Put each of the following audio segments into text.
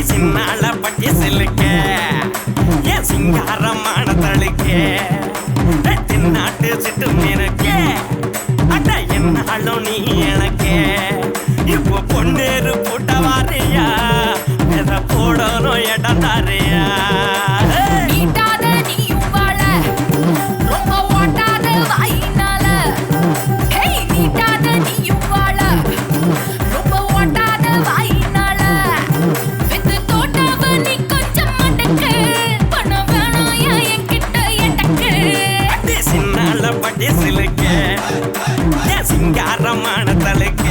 சின்னால பட்டி சிலுக்க என் சிங்காரமான தழுக்க தின்னாட்டு சிட்டு நினைக்க அட என்னாலும் நீ எனக்கு இப்போ பொண்ணேரு போட்ட வாரியா எதை போடணும் இடம் தாரியா பட்டி சிலுக்க என் சிங்காரமான தழுக்க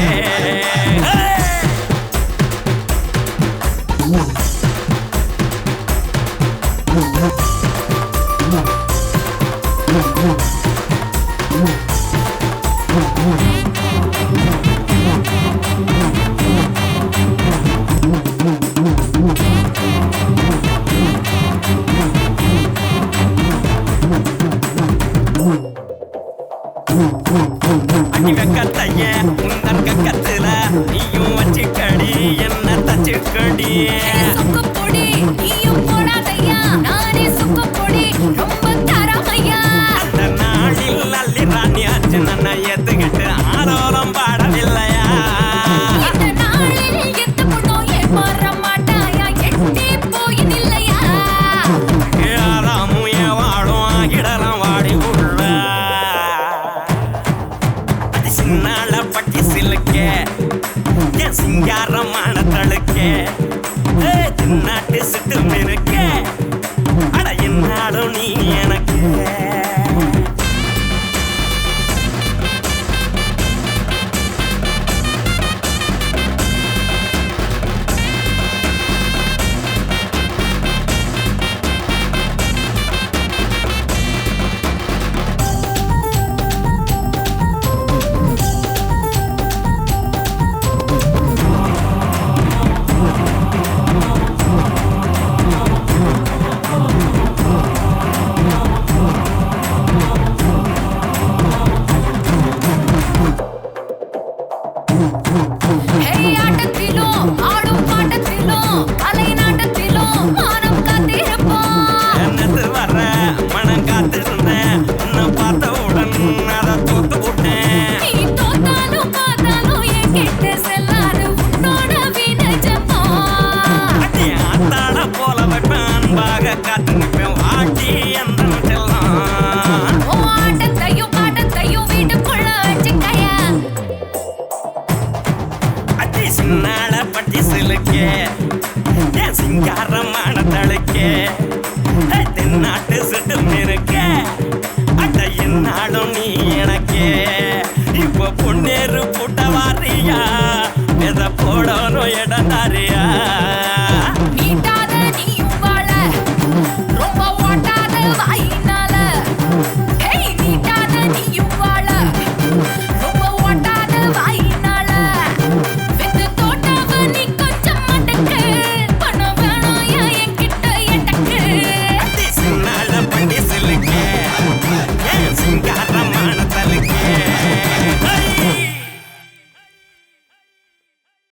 கத்தைய உந்தன் கத்துல நீயும் வச்சுக்கடி என்ன தச்சுக்கடி அந்த நாளில் அள்ளி ராணி அர்ஜுனனை எத்துக்கிட்டு ஆரோரம் பாடவில்லையா ஏறாமும் ஏவாடும் ஆகிடலாம் வாடி உள்ள சின்னால பட்டி சிலுக்க என் சிங்காரமான தழுக்க தின்னாட்டு சிட்டு நினைக்க அட என்னாடும் நீ எனக்கு மனம் காத்திருந்தேன் உன்னை பார்த்தவுடன் அதை தோத்து போட்டேன் அத்தாட போல வைப்பேன் அன்பாக காத்து நிற்பேன் வாட்டி எந்த செல்லம் அடி சின்னால பட்டி சிலுக்க என் சிங்காரமான தழுக்க தென்னாட்டு சிட்டு நிற்க அட என்னாலும் நீ எனக்கு